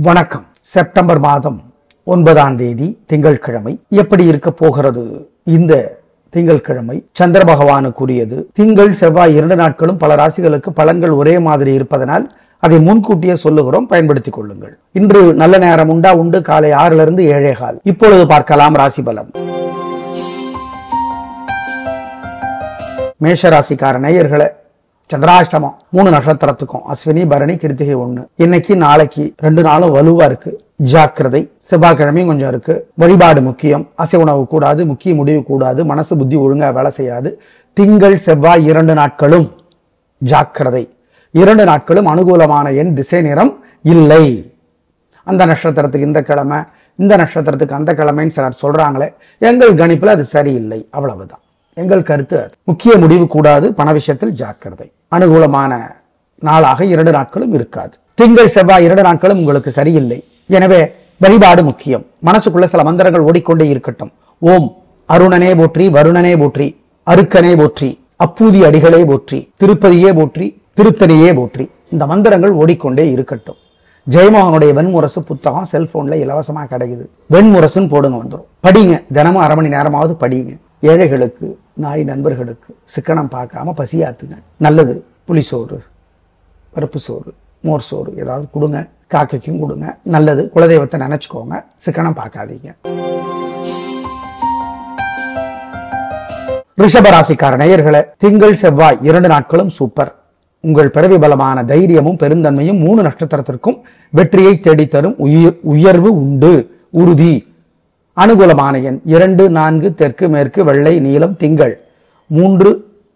வணக்கம். செப்டம்பர் மாதம் 9ஆம் தேதி திங்கட்கிழமை. எப்படி இருக்க போகிறது இந்த திங்கட்கிழமை? சந்திர பகவானுக்குரியது. திங்கள் செவ்வாய் 2 நாட்களும் பல ராசிகளுக்கு பலன்கள் ஒரே மாதிரி இருப்பதனால் அதை முன்கூட்டியே சொல்லுகிறோம், பயன்படுத்திக் கொள்ளுங்கள். இன்று நல்ல நேரம் உண்டு காலை 6 to 7:15. இப்பொழுது பார்க்கலாம் ராசி பலன். மேஷ ராசிக்கார நேயர்களே, சந்திராஷ்டமம் 3 நட்சத்திரத்துக்கும் அஸ்வினி பரணி கிருத்திகை 1. இன்னைக்கு நாளைக்கு 2 நாளும் வலுவா இருக்கு. ஜாக்கிரதை. செவ்வாய்க்கிழமையும் கொஞ்சம் இருக்கு. வழிபாடு முக்கியம். அசை உணவு கூடாது, முக்கிய முடிவு கூடாது, மனசு புத்தி ஒழுங்கா வேலை செய்யாது. திங்கள் செவ்வாய் 2 நாட்களும் ஜாக்கிரதை. 2 நாட்களும் அனுகூலமான எண் திசை நிறம் இல்லை. அந்த நட்சத்திரத்துக்கு இந்த கிழமை, இந்த நட்சத்திரத்துக்கு அந்த கிழமைன்னு சிலர் சொல்றாங்களே, எங்கள் கணிப்புல அது சரியில்லை, அவ்வளவுதான் எங்கள் கருத்து. முக்கிய முடிவு கூடாது, பண விஷயத்தில் ஜாக்கிரதை. அனுகூலமான நாளாக 2 நாட்களும் இருக்காது. திங்கள் செவ்வாய் 2 நாட்களும் உங்களுக்கு சரியில்லை. எனவே வழிபாடு முக்கியம். மனசுக்குள்ள சில மந்திரங்கள் ஓடிக்கொண்டே இருக்கட்டும். ஓம் அருணனே போற்றி, வருணனே போற்றி, அருக்கனே போற்றி, அப்பூதி அடிகளே போற்றி, திருப்பதியே போற்றி, திருத்தணியே போற்றி. இந்த மந்திரங்கள் ஓடிக்கொண்டே இருக்கட்டும். ஜெயமோகனுடைய வெண்முரசு புத்தகம் செல்போன்ல இலவசமா கிடைக்குது. வெண்முரசுன்னு போடுங்க, வந்துடும். படிங்க. தினமும் 1/2 மணி நேரமாவது படிங்க. ஏழைகளுக்கு, நாய் நண்பர்களுக்கு சிக்கனம் பார்க்காம பசியாத்துங்க. நல்லது. புளிசோறு, பருப்பு சோறு, மோர் சோறு ஏதாவது கொடுங்க. காக்கைக்கும் கொடுங்க. நல்லது. குலதெய்வத்தை நினைச்சுக்கோங்க. சிக்கனம் பார்க்காதீங்க. ரிஷபராசிக்கார நேயர்களே, திங்கள் செவ்வாய் 2 நாட்களும் சூப்பர். உங்கள் பிறவி பலமான தைரியமும் பெருந்தன்மையும் 3 நட்சத்திரத்திற்கும் வெற்றியை தேடித்தரும். உயர்வு உண்டு, உறுதி. அனுகூலமான எண் 2, 4, தெற்கு மேற்கு, வெள்ளை நீலம், திங்கள் 3,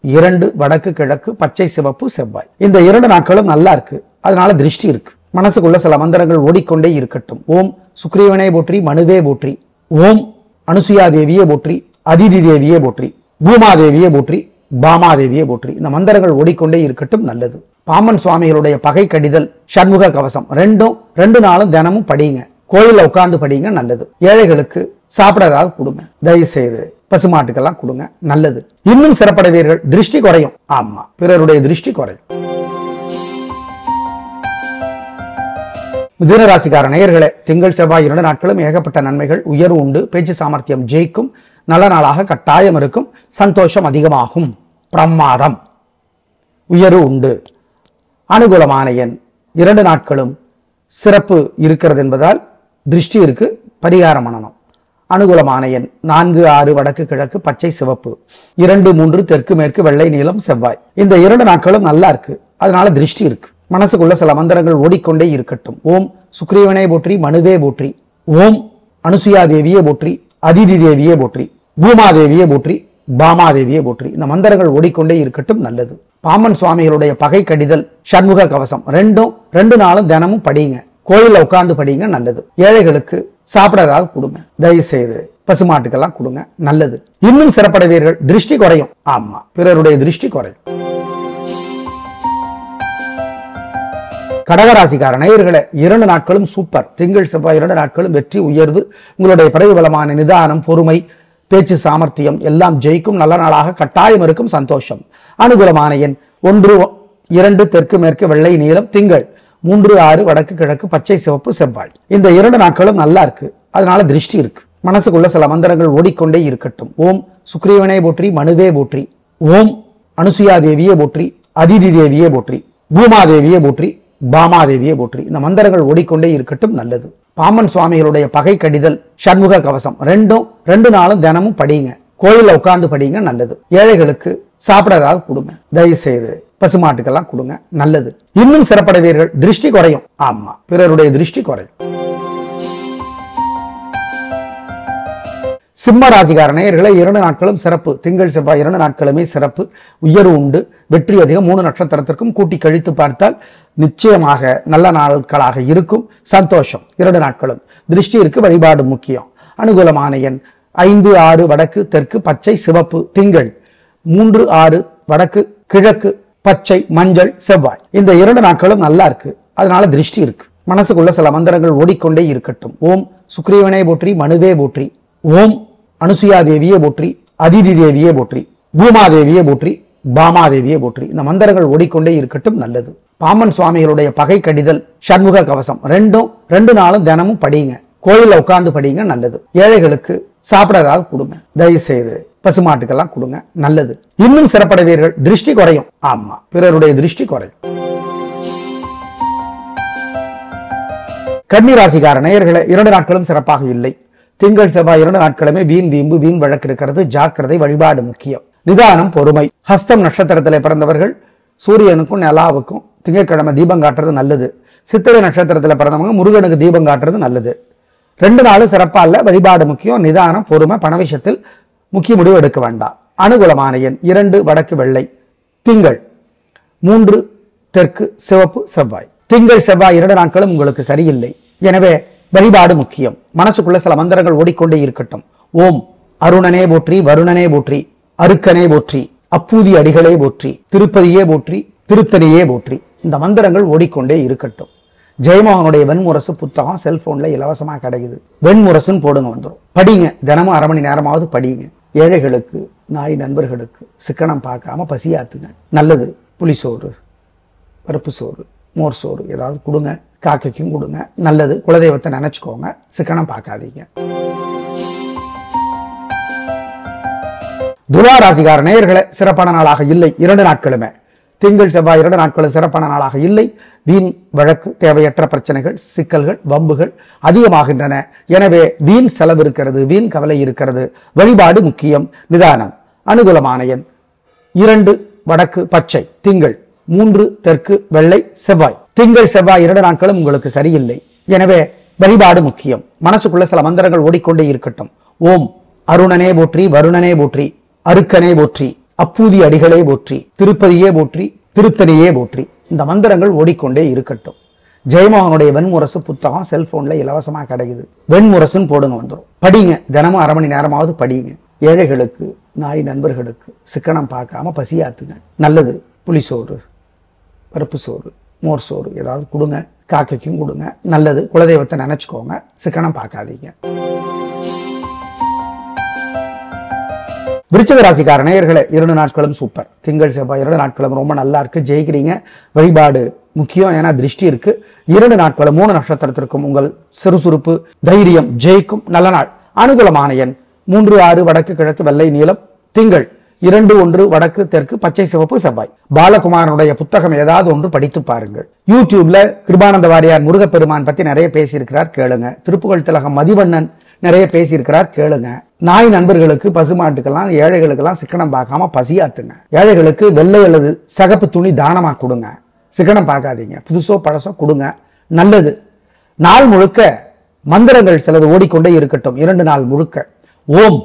2 வடக்கு கிழக்கு, பச்சை சிவப்பு, செவ்வாய். இந்த 2 நாட்களும் நல்லா இருக்கு. அதனால திருஷ்டி இருக்கு. மனசுக்குள்ள சில மந்திரங்கள் ஓடிக்கொண்டே இருக்கட்டும். ஓம் சுக்ரீவனே போற்றி, மனுவே போற்றி, ஓம் அனுசுயா தேவியே போற்றி, அதிதி தேவியே போற்றி, பூமாதேவியே போற்றி, பாமாதேவியே போற்றி. இந்த மந்திரங்கள் ஓடிக்கொண்டே இருக்கட்டும். நல்லது. பாம்பன் சுவாமிகளுடைய பகை கடிதல், சண்முக கவசம் 2 நாளும் தினமும் படிங்க. கோயில்ல உட்கார்ந்து படிங்க. நல்லது. ஏழைகளுக்கு சாப்பிட ஏதாவது கொடுங்க. தயவு செய்து பசுமாட்டுக்கெல்லாம் கொடுங்க. நல்லது. இன்னும் சிறப்படைவீர்கள். திருஷ்டி குறையும். ஆமா, பிறருடைய திருஷ்டி குறையும். மிதுன ராசிக்கார நேயர்களே, திங்கள் செவ்வாய் 2 நாட்களும் ஏகப்பட்ட நன்மைகள். உயர்வு உண்டு. பேச்சு சாமர்த்தியம் ஜெயிக்கும். நல்ல நாளாக கட்டாயம் இருக்கும். சந்தோஷம் அதிகமாகும். பிரமாதம். உயர்வு உண்டு. அனுகூலமான எண் 2 நாட்களும் சிறப்பு இருக்கிறது என்பதால் திருஷ்டி இருக்கு. பரிகாரம் பண்ணணும். அனுகூலமான எண் 4, 6 வடக்கு கிழக்கு, பச்சை சிவப்பு, 2, 3 தெற்கு மேற்கு, வெள்ளை நீலம், செவ்வாய். இந்த 2 நாட்களும் நல்லா இருக்கு. அதனால திருஷ்டி இருக்கு. மனசுக்குள்ள சில மந்திரங்கள் ஓடிக்கொண்டே இருக்கட்டும். ஓம் சுக்ரீவனே போற்றி, மனுவே போற்றி, ஓம் அனுசுயா தேவியே போற்றி, அதிதி தேவியே போற்றி, பூமாதேவியே போற்றி, பாமாதேவியே போற்றி. இந்த மந்திரங்கள் ஓடிக்கொண்டே இருக்கட்டும். நல்லது. பாம்பன் சுவாமிகளுடைய பகை கடிதல், சண்முக கவசம் 2 நாளும் தினமும் படிங்க. கோயில்ல உட்கார்ந்து படிங்க. நல்லது. ஏழைகளுக்கு சாப்பிட ஏதாவது கொடுங்க. தயவு செய்து பசுமாட்டுக்கெல்லாம் கொடுங்க. நல்லது. இன்னும் சிறப்படைவீர்கள். திருஷ்டி குறையும். ஆமா, பிறருடைய திருஷ்டி குறையும். கடகராசிக்கார நேயர்களே, 2 நாட்களும் சூப்பர். திங்கள் செவ்வாய் 2 நாட்களும் வெற்றி, உயர்வு. உங்களுடைய பிறவி பலமான நிதானம், பொறுமை, பேச்சு சாமர்த்தியம் எல்லாம் ஜெயிக்கும். நல்ல நாளாக கட்டாயம் இருக்கும். சந்தோஷம். அனுகூலமான எண் 1, 2 தெற்கு மேற்கு, வெள்ளை நீலம், திங்கள் 3, 6 வடக்கு கிழக்கு, பச்சை சிவப்பு, செவ்வாய். இந்த 2 நாட்களும் நல்லா இருக்கு. அதனால திருஷ்டி இருக்கு. மனசுக்குள்ள சில மந்திரங்கள் ஓடிக்கொண்டே இருக்கட்டும். ஓம் சுக்ரீவனே போற்றி, மனுவே போற்றி, ஓம் அனுசுயா தேவியே போற்றி, அதிதி தேவியே போற்றி, பூமாதேவியே போற்றி, பாமாதேவியே போற்றி. இந்த மந்திரங்கள் ஓடிக்கொண்டே இருக்கட்டும். நல்லது. பாம்பன் சுவாமிகளுடைய பகை கடிதல், சண்முக கவசம் 2 நாளும் தினமும் படிங்க. கோயில்ல உட்கார்ந்து படிங்க. நல்லது. ஏழைகளுக்கு சாப்பிட ஏதாவது கொடுங்க. தயவு செய்து பசுமாட்டுக்கெல்லாம் கொடுங்க. நல்லது. இன்னும் சிறப்படைவீர்கள். திருஷ்டி குறையும். ஆமா, பிறருடைய திருஷ்டி குறையும். சிம்ம ராசிக்கார நேயர்களே, 2 நாட்களும் சிறப்பு. திங்கள் செவ்வாய் 2 நாட்களுமே சிறப்பு. உயர்வு உண்டு. வெற்றி அதிகம். 3 நட்சத்திரத்திற்கும் கூட்டி கழித்து பார்த்தால் நிச்சயமாக நல்ல நாட்களாக இருக்கும். சந்தோஷம். 2 நாட்களும் திருஷ்டி இருக்கு. வழிபாடு முக்கியம். அனுகூலமான எண் 5, 6 வடக்கு தெற்கு, பச்சை சிவப்பு, திங்கள் 3, 6 வடக்கு கிழக்கு, பச்சை மஞ்சள், செவ்வாய். இந்த 2 நாட்களும் நல்லா இருக்கு. அதனால திருஷ்டி இருக்கு. மனசுக்குள்ள சில மந்திரங்கள் ஓடிக்கொண்டே இருக்கட்டும். ஓம் சுக்ரீவனே போற்றி, மனுவே போற்றி, ஓம் அனுசுயா தேவியே போற்றி, அதிதி தேவியே போற்றி, பூமாதேவியே போற்றி, பாமாதேவியே போற்றி. இந்த மந்திரங்கள் ஓடிக்கொண்டே இருக்கட்டும். நல்லது. பாம்பன் சுவாமிகளுடைய பகை கடிதல், சண்முக கவசம் ரெண்டு நாளும் தினமும் படிங்க. கோயில்ல உட்கார்ந்து படிங்க, நல்லது. ஏழைகளுக்கு சாப்பிட ஏதாவது கொடுங்க, தயவு செய்து பசுமாட்டுக்கெல்லாம் கொடுங்க, நல்லது. இன்னும் சிறப்படைவீர்கள், திருஷ்டி குறையும். ஆமா, பிறருடைய திருஷ்டி குறையும். கன்னி ராசிக்கார நேயர்களே, 2 நாட்களும் சிறப்பாக இல்லை. திங்கள் செவ்வாய் 2 நாட்களுமே வீண் வீம்பு வீண் வழக்கு இருக்கிறது. ஜாக்கிரதை, வழிபாடு முக்கியம். நிதானம், பொறுமை. ஹஸ்தம் நட்சத்திரத்திலே பிறந்தவர்கள் சூரியனுக்கும் நிலாவுக்கும் திங்கட்கிழமை தீபம் காட்டுறது நல்லது. சித்திரை நட்சத்திரத்தில் பிறந்தவங்க முருகனுக்கு தீபம் காட்டுறது நல்லது. 2 நாளும் சிறப்பா இல்ல, வழிபாடு முக்கியம். நிதானம், பொறுமை. பண விஷயத்தில் முக்கிய முடிவு எடுக்க வேண்டாம். அனுகூலமான எண் 2 வடக்கு வெள்ளை. திங்கள் 3 தெற்கு சிவப்பு செவ்வாய். திங்கள் செவ்வாய் 2 நாட்களும் உங்களுக்கு சரியில்லை. எனவே வழிபாடு முக்கியம். மனசுக்குள்ள சில மந்திரங்கள் ஓடிக்கொண்டே இருக்கட்டும். ஓம் அருணனே போற்றி, வருணனே போற்றி, அருக்கனே போற்றி, அப்பூதி அடிகளே போற்றி, திருப்பதியே போற்றி, திருத்தணியே போற்றி. இந்த மந்திரங்கள் ஓடிக்கொண்டே இருக்கட்டும். ஜெயமோகனுடைய வெண்முரசு புத்தகம் செல்போன்ல இலவசமா கிடைக்குது. வெண்முரசுன்னு போடுங்க, வந்துடும். படிங்க, தினமும் 1/2 மணி நேரமாவது படிங்க. ஏழைகளுக்கு, நாய் நண்பர்களுக்கு சிக்கனம் பார்க்காம பசியாத்துங்க, நல்லது. புளிசோறு, பருப்பு சோறு, மோர் சோறு ஏதாவது கொடுங்க, காக்கைக்கும் கொடுங்க, நல்லது. குலதெய்வத்தை நினைச்சுக்கோங்க, சிக்கனம் பார்க்காதீங்க. துலா ராசிக்கார நேயர்களே, சிறப்பான நாளாக இல்லை 2 நாட்களுமே. திங்கள் செவ்வாய் 2 நாட்களும் சிறப்பான நாளாக இல்லை. வீண் வழக்கு, தேவையற்ற பிரச்சனைகள், சிக்கல்கள், வம்புகள் அதிகமாகின்றன. எனவே வீண் செலவு இருக்கிறது, வீண் கவலை இருக்கிறது. வழிபாடு முக்கியம். நிதானம். அனுகூலமான எண் 2 வடக்கு பச்சை. திங்கள் 3 தெற்கு வெள்ளை செவ்வாய். திங்கள் செவ்வாய் 2 நாட்களும் உங்களுக்கு சரியில்லை. எனவே வழிபாடு முக்கியம். மனசுக்குள்ள சில மந்திரங்கள் ஓடிக்கொண்டே இருக்கட்டும். ஓம் அருணனே போற்றி, வருணனே போற்றி, அருக்கனே போற்றி, அப்பூதி அடிகளே போற்றி, திருப்பதியே போற்றி, திருத்தணியே போற்றி. இந்த மந்திரங்கள் ஓடிக்கொண்டே இருக்கட்டும். ஜெயமோகனுடைய வெண்முரசு புத்தகம் செல்போன்ல இலவசமா கிடைக்குது. வெண்முரசுன்னு போடுங்க, வந்துடும். படிங்க, தினமும் 1/2 மணி நேரமாவது படிங்க. ஏழைகளுக்கு, நாய் நண்பர்களுக்கு சிக்கனம் பார்க்காம பசியாத்துங்க, நல்லது. புளிசோறு, பருப்பு சோறு, மோர் சோறு ஏதாவது கொடுங்க, காக்கைக்கும் கொடுங்க, நல்லது. குலதெய்வத்தை நினைச்சுக்கோங்க, சிக்கனம் பார்க்காதீங்க. விருச்சிக ராசிக்கார நேயர்களே, 2 நாட்களும் சூப்பர். திங்கள் செவ்வாய் 2 நாட்களும் ரொம்ப நல்லா இருக்கு. ஜெயிக்கிறீங்க. வழிபாடு முக்கியம், ஏன்னா திருஷ்டி இருக்கு. 2 நாட்களும் 3 நட்சத்திரத்திற்கும் உங்கள் சுறுசுறுப்பு, தைரியம் ஜெயிக்கும். நல்ல நாள். அனுகூலமான எண் 3 6 வடக்கு கிழக்கு வெள்ளை நீலம். திங்கள் 2 1 வடக்கு தெற்கு பச்சை சிவப்பு செவ்வாய். பாலகுமாரனுடைய புத்தகம் ஏதாவது ஒன்று படித்து பாருங்கள். யூடியூப்ல கிருபானந்த வாரியார் முருகப்பெருமான் பத்தி நிறைய பேசியிருக்கிறார், கேளுங்க. திருப்புகழ் திலகம் மதிவண்ணன் நிறைய பேசியிருக்கிறார், கேளுங்க. நாய் நண்பர்களுக்கு, பசுமாட்டுக்கெல்லாம், ஏழைகளுக்கெல்லாம் சிக்கனம் பார்க்காம பசியாத்துங்க. ஏழைகளுக்கு வெள்ளை அல்லது சகப்பு துணி தானமா கொடுங்க, சிக்கனம் பார்க்காதீங்க. புதுசோ பழசோ கொடுங்க, நல்லது. நாள் முழுக்க மந்திரங்கள் சிலது ஓடிக்கொண்டே இருக்கட்டும். 2 நாள் முழுக்க ஓம்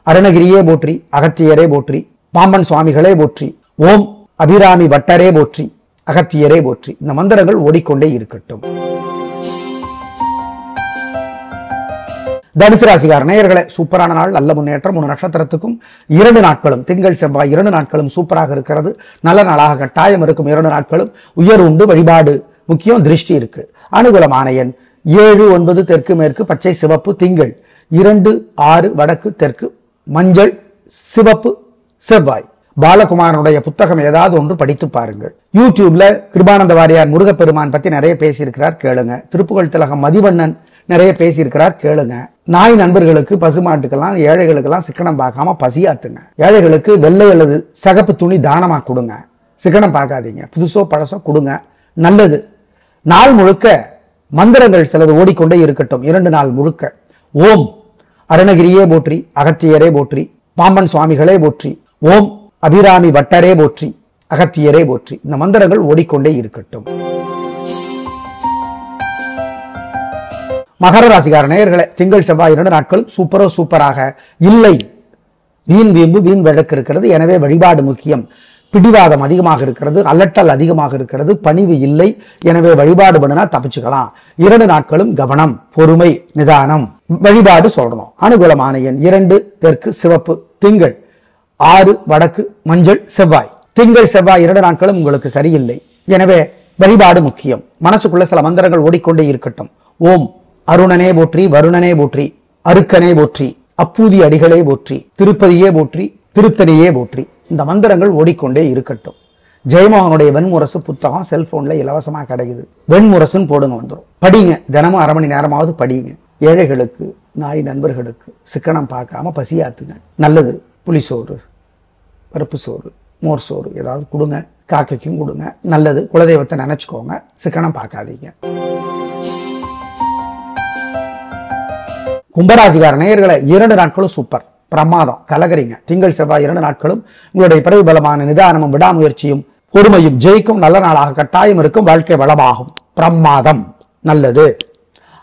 அருணகிரியே போற்றி, அகத்தியரே போற்றி, பாம்பன் சுவாமிகளே போற்றி, ஓம் அபிராமி வட்டரே போற்றி, அகத்தியரே போற்றி. இந்த மந்திரங்கள் ஓடிக்கொண்டே இருக்கட்டும். தனுசு ராசிக்கார நேயர்களே, சூப்பரான நாள், நல்ல முன்னேற்றம். 3 நட்சத்திரத்துக்கும் 2 நாட்களும் திங்கள் செவ்வாய் 2 நாட்களும் சூப்பராக இருக்கிறது. நல்ல நாளாக கட்டாயம் இருக்கும். 2 நாட்களும் உயர் உண்டு. வழிபாடு முக்கியம். திருஷ்டி இருக்கு. அனுகூலமான எண் 7 9 தெற்கு மேற்கு பச்சை சிவப்பு. திங்கள் 2 6 வடக்கு தெற்கு மஞ்சள் சிவப்பு செவ்வாய். பாலகுமாரனுடைய புத்தகம் ஏதாவது ஒன்று படித்து பாருங்கள். யூடியூப்ல கிருபானந்த வாரியார் முருகப்பெருமான் பத்தி நிறைய பேசியிருக்கிறார், கேளுங்க. திருப்புகழ் திலகம் மதிவண்ணன் நிறைய பேசியிருக்கிறார், கேளுங்க. நாய் நண்பர்களுக்கு, பசுமாட்டுக்கெல்லாம், ஏழைகளுக்கெல்லாம் சிக்கனம் பார்க்காம பசியாத்துங்க. ஏழைகளுக்கு வெள்ளை அல்லது சகப்பு துணி தானமா கொடுங்க, சிக்கனம் பார்க்காதீங்க. புதுசோ பழசோ கொடுங்க, நல்லது. நாள் முழுக்க மந்திரங்கள் சிலது ஓடிக்கொண்டே இருக்கட்டும். 2 நாள் முழுக்க ஓம் அருணகிரியே போற்றி, அகத்தியரே போற்றி, பாம்பன் சுவாமிகளே போற்றி, ஓம் அபிராமி வட்டரே போற்றி, அகத்தியரே போற்றி. இந்த மந்திரங்கள் ஓடிக்கொண்டே இருக்கட்டும். மகர ராசிக்கார நேயர்களே, திங்கள் செவ்வாய் 2 நாட்கள் சூப்பராக இல்லை. வீண் வீம்பு வீண் வழக்கு இருக்கிறது. எனவே வழிபாடு முக்கியம். பிடிவாதம் அதிகமாக இருக்கிறது, அலட்டல் அதிகமாக இருக்கிறது, பணிவு இல்லை. எனவே வழிபாடு பண்ணினா தப்பிச்சுக்கலாம். 2 நாட்களும் கவனம், பொறுமை, நிதானம். வழிபாடு சொல்லணும். அனுகூலமான எண் 2 தெற்கு சிவப்பு. திங்கள் 6 வடக்கு மஞ்சள் செவ்வாய். திங்கள் செவ்வாய் 2 நாட்களும் உங்களுக்கு சரியில்லை. எனவே வழிபாடு முக்கியம். மனசுக்குள்ள சில மந்திரங்கள் ஓடிக்கொண்டே இருக்கட்டும். ஓம் அருணனே போற்றி, வருணனே போற்றி, அருக்கனே போற்றி, அப்பூதி அடிகளே போற்றி, திருப்பதியே போற்றி, திருத்தணியே போற்றி. இந்த மந்திரங்கள் ஓடிக்கொண்டே இருக்கட்டும். ஜெயமோகனுடைய வெண்முரசு புத்தகம் செல்போன்ல இலவசமா கிடைக்குது. வெண்முரசுன்னு போடுங்க, வந்துடும். படிங்க, தினமும் அரை மணி நேரமாவது படிங்க. ஏழைகளுக்கு, நாய் நண்பர்களுக்கு சிக்கனம் பார்க்காம பசியாத்துங்க. நல்லது. புளிசோறு, பருப்பு சோறு, மோர் சோறு ஏதாவது கொடுங்க. காக்கைக்கும் கொடுங்க. நல்லது. குலதெய்வத்தை நினைச்சுக்கோங்க. சிக்கனம் பார்க்காதீங்க. கும்பராசிகார நேயர்களை 2 நாட்களும் சூப்பர், பிரமாதம், கலகரிங்க. திங்கள் செவ்வாய் 2 நாட்களும் உங்களுடைய பிறகு பலமான நிதானமும் விடாமுயற்சியும் பொறுமையும் ஜெயிக்கும் நல்ல நாளாக கட்டாயம் இருக்கும். வாழ்க்கை வளமாகும். பிரமாதம். நல்லது.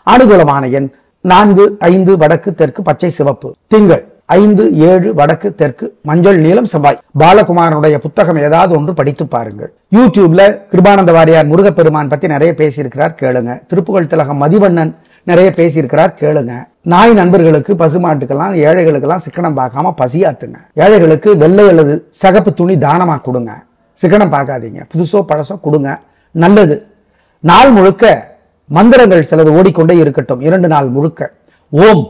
அனுகூலமான எண் 4, 5 வடக்கு தெற்கு பச்சை சிவப்பு. திங்கள் 5, 7 வடக்கு தெற்கு மஞ்சள் நீலம் செவ்வாய். பாலகுமாரனுடைய புத்தகம் ஏதாவது ஒன்று படித்து பாருங்கள். யூடியூப்ல கிருபானந்த வாரியார் முருகப்பெருமான் பத்தி நிறைய பேசியிருக்கிறார், கேளுங்க. திருப்புகழ் திலகம் மதிவண்ணன் நிறைய பேசியிருக்கிறார், கேளுங்க. நாய் நண்பர்களுக்கு, பசுமாட்டுக்கெல்லாம், ஏழைகளுக்கெல்லாம் சிக்கனம் பார்க்காம பசியாத்துங்க. ஏழைகளுக்கு வெள்ளை அல்லது சகப்பு துணி தானமா கொடுங்க. சிக்கனம் பார்க்காதீங்க. புதுசோ பழசோ கொடுங்க. நல்லது. நாள் முழுக்க மந்திரங்கள் சிலது ஓடிக்கொண்டே இருக்கட்டும். 2 நாள் முழுக்க ஓம்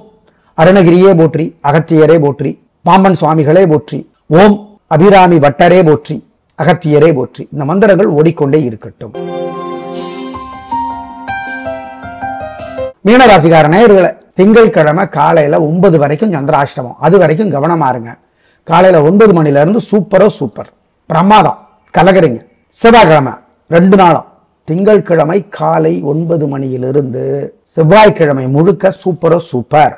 அருணகிரியே போற்றி, அகத்தியரே போற்றி, பாம்பன் சுவாமிகளே போற்றி, ஓம் அபிராமி வட்டரே போற்றி, அகத்தியரே போற்றி, இந்த மந்திரங்கள் ஓடிக்கொண்டே இருக்கட்டும். மீனராசிகார நேயர்களை திங்கட்கிழமை காலையில 9 வரைக்கும் சந்திராஷ்டமம். அது வரைக்கும் கவனமா இருங்க. காலையில 9 மணில இருந்து சூப்பரோ சூப்பர், பிரமாதம், கலகரிங்க. செவ்வாய்க்கிழமை 2 நாளும், திங்கட்கிழமை காலை 9 மணியிலிருந்து செவ்வாய்க்கிழமை முழுக்க சூப்பரோ சூப்பர்.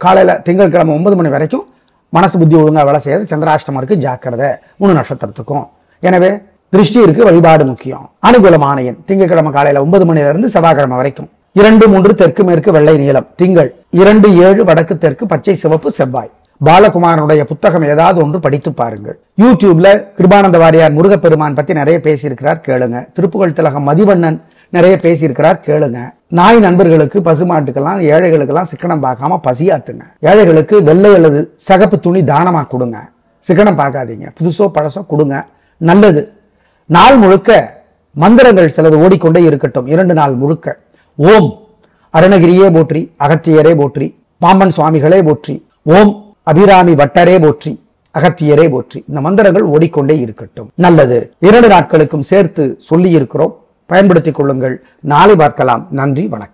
காலையில திங்கட்கிழமை 9 மணி வரைக்கும் மனசு புத்தி ஒழுங்கா வேலை செய்யாது. சந்திராஷ்டமம் இருக்கு, ஜாக்கிரதை. 3 நட்சத்திரத்துக்கும். எனவே திருஷ்டி இருக்கு, வழிபாடு முக்கியம். அனுகூலமான எண் திங்கட்கிழமை காலையில 9 மணில இருந்து செவ்வாய்க்கிழமை வரைக்கும் 2, 3 தெற்கு மேற்கு வெள்ளை நீலம். திங்கள் 2, 7 வடக்கு தெற்கு பச்சை சிவப்பு செவ்வாய். பாலகுமாரனுடைய புத்தகம் ஏதாவது ஒன்று படித்து பாருங்கள். யூடியூப்ல கிருபானந்த வாரியார் முருகப்பெருமான் பத்தி நிறைய பேசியிருக்கிறார், கேளுங்க. திருப்புகழ் திலகம் மதிவண்ணன் நிறைய பேசியிருக்கிறார், கேளுங்க. நாய் நண்பர்களுக்கு, பசுமாட்டுக்கெல்லாம், ஏழைகளுக்கெல்லாம் சிக்கனம் பார்க்காம பசியாத்துங்க. ஏழைகளுக்கு வெள்ளை அல்லது சகப்பு துணி தானமா கொடுங்க. சிக்கனம் பார்க்காதீங்க. புதுசோ பழசோ கொடுங்க. நல்லது. நாள் முழுக்க மந்திரங்கள் சிலது ஓடிக்கொண்டே இருக்கட்டும். 2 நாள் முழுக்க ஓம் அருணகிரியே போற்றி, அகத்தியரே போற்றி, பாம்பன் சுவாமிகளே போற்றி, ஓம் அபிராமி வட்டரே போற்றி, அகத்தியரே போற்றி, இந்த மந்திரங்கள் ஓடிக்கொண்டே இருக்கட்டும். நல்லது. 2 நாட்களுக்கும் சேர்த்து சொல்லி இருக்கிறோம். பயன்படுத்திக் கொள்ளுங்கள். நாளை பார்க்கலாம். நன்றி, வணக்கம்.